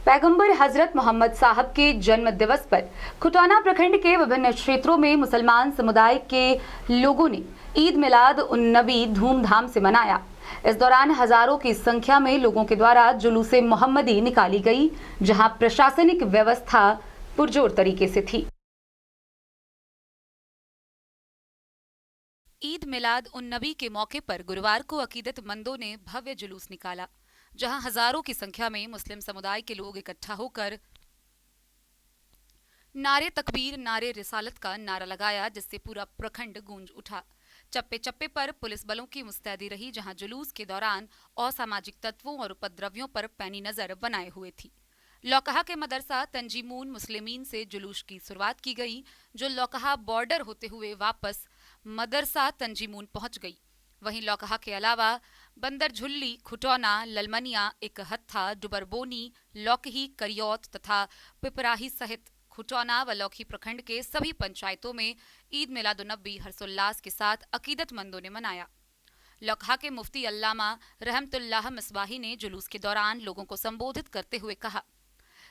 पैगंबर हजरत मोहम्मद साहब के जन्म दिवस पर खुटाना प्रखंड के विभिन्न क्षेत्रों में मुसलमान समुदाय के लोगों ने ईद मिलाद उन नबी धूमधाम से मनाया। इस दौरान हजारों की संख्या में लोगों के द्वारा जुलूस मोहम्मदी निकाली गई, जहां प्रशासनिक व्यवस्था पुरजोर तरीके से थी। ईद मिलाद उन नबी के मौके पर गुरुवार को अकीदतमंदों ने भव्य जुलूस निकाला, जहां हजारों की संख्या में मुस्लिम समुदाय के लोग इकट्ठा होकर नारे तकबीर, नारे रिसालत का नारा लगाया, जिससे पूरा प्रखंड गूंज उठा। चप्पे चप्पे पर पुलिस बलों की मुस्तैदी रही, जहां जुलूस के दौरान असामाजिक तत्वों और उपद्रवियों पर पैनी नजर बनाए हुए थी। लौकहा के मदरसा तंजीमून मुस्लिमीन से जुलूस की शुरुआत की गई, जो लौकहा बॉर्डर होते हुए वापस मदरसा तंजीमून पहुंच गई। वहीं लौकहा के अलावा बंदर झुल्ली, खुटौना, ललमनिया, इकहत्था, डुबरबोनी, लौकही, करियौत तथा पिपराही सहित खुटौना व लौकी प्रखंड के सभी पंचायतों में ईद मिलादुन्नबी हर्षोल्लास के साथ अकीदतमंदों ने मनाया। लौकहा के मुफ्ती अल्लामा रहमतुल्लाह मिसबाही ने जुलूस के दौरान लोगों को संबोधित करते हुए कहा,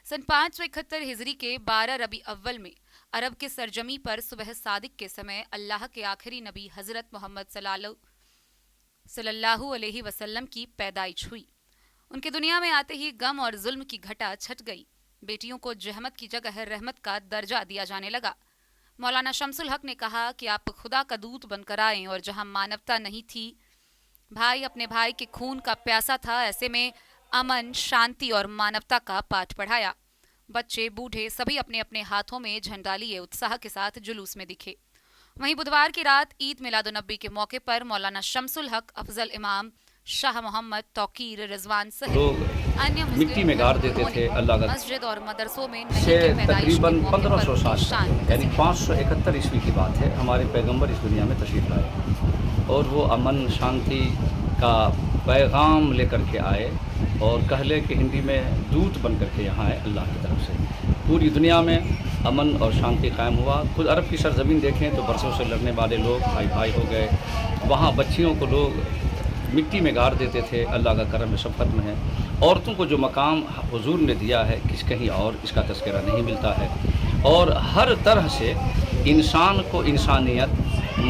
सन 571 हिजरी के 12 रबी अव्वल में अरब के सरजमी पर सुबह सादिक के समय अल्लाह के आखिरी नबी हजरत मोहम्मद सल्लल्लाहु अलैहि वसल्लम की पैदाइश हुई। उनके दुनिया में आते ही गम और जुल्म की घटा छट गई। बेटियों को जहमत की जगह रहमत का दर्जा दिया जाने लगा। मौलाना शमसुल हक ने कहा कि आप खुदा का दूत बनकर आए, और जहां मानवता नहीं थी, भाई अपने भाई के खून का प्यासा था, ऐसे में अमन, शांति और मानवता का पाठ पढ़ाया। बच्चे, बूढ़े सभी अपने अपने हाथों में झंडा लिए उत्साह के साथ जुलूस में दिखे। वहीं बुधवार की रात ईद मिलादुन्नबी के मौके पर मौलाना शमसुल हक, अफजल इमाम, शाह मोहम्मद, तौकीर, रिजवान सहित अन्य मिट्टी में गाड़ देते थे अल्लाह का मस्जिद और मदरसों में से तकरीबन 1500 साल यानी 571 ईस्वी की बात है, हमारे पैगंबर इस दुनिया में तशरीफ लाए और वो अमन शांति का पैगाम लेकर के आए और कहले कि हिंदी में दूत बन करके यहाँ आए अल्लाह की तरफ से। पूरी दुनिया में अमन और शांति कायम हुआ। खुद अरब की सरजमीन देखें तो बरसों से लड़ने वाले लोग भाई भाई हो गए। वहाँ बच्चियों को लोग मिट्टी में गाड़ देते थे, अल्लाह का करम सब खत्म है। औरतों को जो मकाम हुजूर ने दिया है किस कहीं और इसका तस्करा नहीं मिलता है। और हर तरह से इंसान को इंसानियत,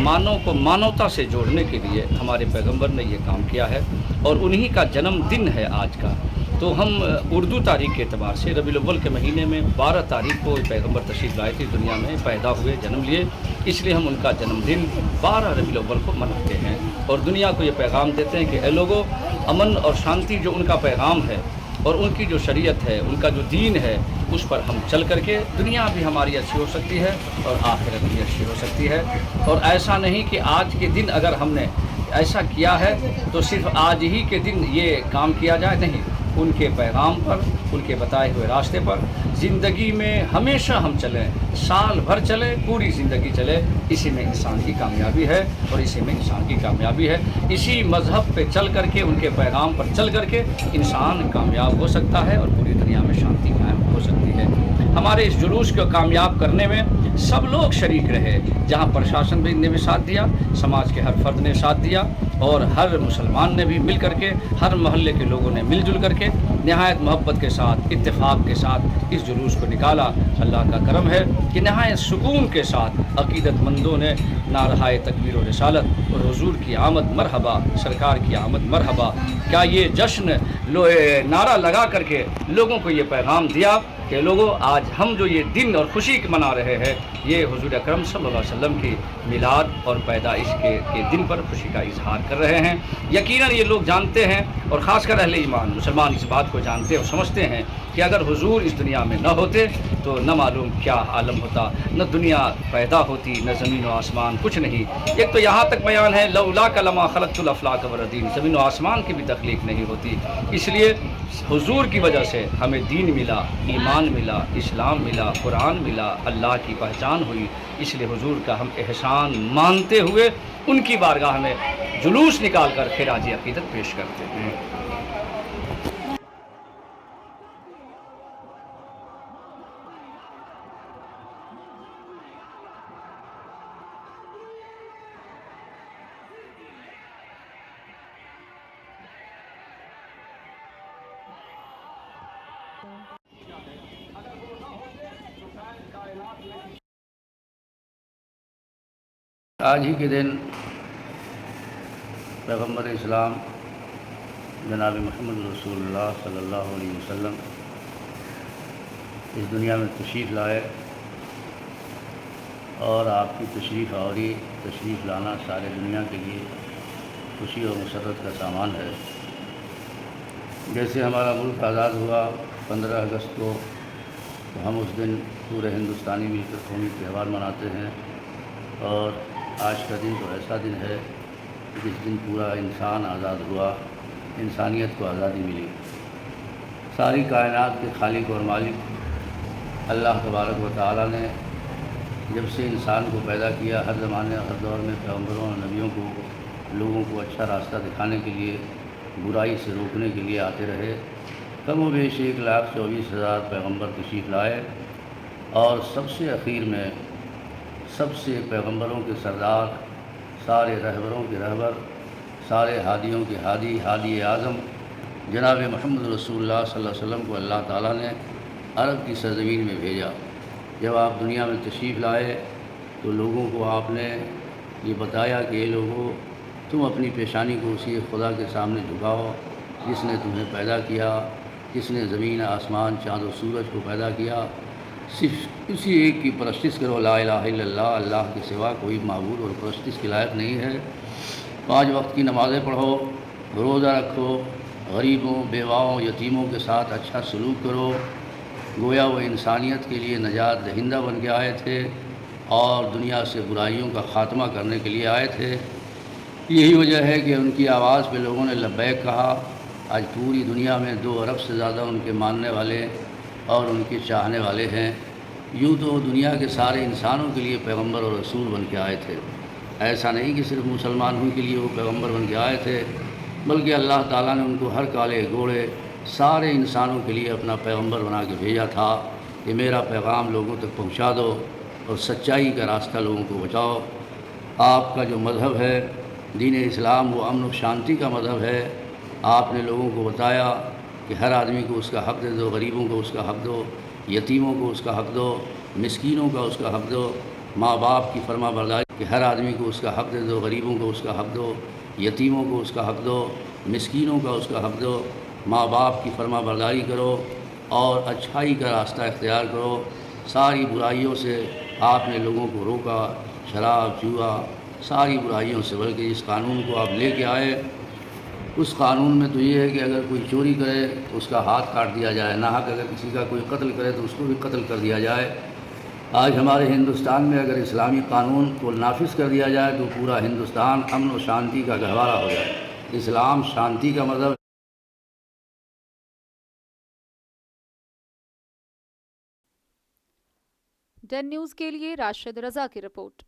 मानव को मानवता से जोड़ने के लिए हमारे पैगंबर ने ये काम किया है और उन्हीं का जन्मदिन है आज का। तो हम उर्दू तारीख के एतबार से रबीउल अव्वल के महीने में 12 तारीख को पैगंबर तशरीफ़ लाए थे, दुनिया में पैदा हुए, जन्म लिए, इसलिए हम उनका जन्मदिन 12 रबीउल अव्वल को मनाते हैं और दुनिया को ये पैगाम देते हैं कि ए लोगो, अमन और शांति जो उनका पैगाम है और उनकी जो शरीयत है, उनका जो दीन है, उस पर हम चल करके दुनिया भी हमारी अच्छी हो सकती है और आखिरत भी अच्छी हो सकती है। और ऐसा नहीं कि आज के दिन अगर हमने ऐसा किया है तो सिर्फ आज ही के दिन ये काम किया जाए, नहीं, उनके पैगाम पर, उनके बताए हुए रास्ते पर ज़िंदगी में हमेशा हम चलें, साल भर चलें, पूरी ज़िंदगी चले, इसी में इंसान की कामयाबी है और इसी में इंसान की कामयाबी है। इसी मज़हब पे चल करके, उनके पैगाम पर चल करके इंसान कामयाब हो सकता है और पूरी दुनिया में शांति कायम हो सकती है। हमारे इस जुलूस को कामयाब करने में सब लोग शरीक रहे, जहाँ प्रशासन भी ने भी साथ दिया, समाज के हर फर्द ने साथ दिया और हर मुसलमान ने भी मिल करके, हर मोहल्ले के लोगों ने मिलजुल करके नहायत मोहब्बत के साथ, इत्तेफाक के साथ इस जुलूस को निकाला। अल्लाह का करम है कि नहायत सुकून के साथ अकीदतमंदों ने नारहाए तकबीर और रिसालत और हुजूर की आमद मरहबा, सरकार की आमद मरहबा, क्या ये जश्न नारा लगा करके लोगों को ये पैगाम दिया कि लोगों, आज हम जो ये दिन और खुशी मना रहे हैं, ये हुजूर अकरम सल्लल्लाहु अलैहि वसल्लम की मिलाद और पैदाइश के दिन पर खुशी का इजहार कर रहे हैं। यकीनन ये लोग जानते हैं और ख़ासकर अहले ईमान मुसलमान इस बात को जानते और समझते हैं कि अगर हुजूर इस दुनिया में न होते तो न मालूम क्या आलम होता, न दुनिया पैदा होती, न ज़मीन व आसमान, कुछ नहीं। एक तो यहाँ तक बयान है, लौला कलमा खलक़तुल अफ़लाक वरदीन, ज़मीन व आसमान की भी तख्लीक नहीं होती। इसलिए हुजूर की वजह से हमें दीन मिला, ईमान मिला, इस्लाम मिला, कुरान मिला, अल्लाह की पहचान हुई। इसलिए हुजूर का हम एहसान मानते हुए उनकी बारगाह में जुलूस निकाल कर खिराज अक़ीदत पेश करते हैं। آج ہی کے دن پیغمبر اسلام جناب محمد رسول اللہ صلی اللہ علیہ وسلم اس دنیا میں تشریف لائے، اور آپ کی تشریف لانا سارے دنیا کے لیے خوشی اور مسرت کا سامان ہے۔ جیسے ہمارا ملک آزاد ہوا 15 اگست کو، تو ہم اس دن پورے ہندوستانی مل کر قومی تہوار مناتے ہیں، اور آج کا دن تو ایسا دن ہے جس دن پورا انسان آزاد ہوا، انسانیت کو آزادی ملی۔ ساری کائنات کے خالق اور مالک اللہ تبارک و تعالیٰ نے جب سے انسان کو پیدا کیا، ہر زمانے ہر دور میں پیغمبروں اور نبیوں کو لوگوں کو اچھا راستہ دکھانے کے لیے، برائی سے روکنے کے لیے آتے رہے۔ کم و بیش 1,24,000 پیغمبر تشریف لائے، اور سب سے اخیر میں سب سے پیغمبروں کے سردار، سارے رہبروں کے رہبر، سارے ہادیوں کے ہادی اعظم جناب محمد رسول اللہ صلی اللہ علیہ وسلم کو اللہ تعالیٰ نے عرب کی سرزمین میں بھیجا۔ جب آپ دنیا میں تشریف لائے تو لوگوں کو آپ نے یہ بتایا کہ یہ لوگوں، تم اپنی پیشانی کو اسی خدا کے سامنے جھکاؤ جس نے تمہیں پیدا کیا، جس نے زمین آسمان چاند و سورج کو پیدا کیا، صرف اسی ایک کی پرستش کرو، لا الہ الا اللہ، اللہ کے سوا کوئی معبود اور پرستش کے لائق نہیں ہے۔ 5 وقت کی نمازیں پڑھو، روزہ رکھو، غریبوں، بیواؤں، یتیموں کے ساتھ اچھا سلوک کرو۔ گویا وہ انسانیت کے لیے نجات دہندہ بن کے آئے تھے، اور دنیا سے برائیوں کا خاتمہ کرنے کے لیے آئے تھے۔ یہی وجہ ہے کہ ان کی آواز پہ لوگوں نے لبیک کہا۔ آج پوری دنیا میں 2 ارب سے زیادہ ان کے ماننے والے اور ان کے چاہنے والے ہیں۔ یوں تو دنیا کے سارے انسانوں کے لیے پیغمبر اور رسول بن کے آئے تھے۔ ایسا نہیں کہ صرف مسلمانوں کے لیے وہ پیغمبر بن کے آئے تھے، بلکہ اللہ تعالیٰ نے ان کو ہر کالے گھوڑے سارے انسانوں کے لیے اپنا پیغمبر بنا کے بھیجا تھا کہ میرا پیغام لوگوں تک پہنچا دو اور سچائی کا راستہ لوگوں کو بچاؤ۔ آپ کا جو مذہب ہے دین اسلام، وہ امن و شانتی کا مذہب ہے۔ آپ نے لوگوں کو بتایا کہ ہر آدمی کو اس کا حق دے دو، غریبوں کو اس کا حق دو، یتیموں کو اس کا حق دو، مسکینوں کا اس کا حق دو، ماں باپ کی فرما برداری کہ ہر آدمی کو اس کا حق دے دو، غریبوں کو اس کا حق دو، یتیموں کو اس کا حق دو، مسکینوں کا اس کا حق دو، ماں باپ کی فرما برداری کرو اور اچھائی کا راستہ اختیار کرو۔ ساری برائیوں سے آپ نے لوگوں کو روکا، شراب، جوا، ساری برائیوں سے، بلکہ اس قانون کو آپ لے کے آئے۔ اس قانون میں تو یہ ہے کہ اگر کوئی چوری کرے تو اس کا ہاتھ کاٹ دیا جائے، ناحق اگر کسی کا کوئی قتل کرے تو اس کو بھی قتل کر دیا جائے۔ آج ہمارے ہندوستان میں اگر اسلامی قانون کو نافذ کر دیا جائے تو پورا ہندوستان امن و شانتی کا گہوارہ ہو جائے۔ اسلام شانتی کا مذہب۔ ڈین نیوز کے لیے راشد رضا کی رپورٹ۔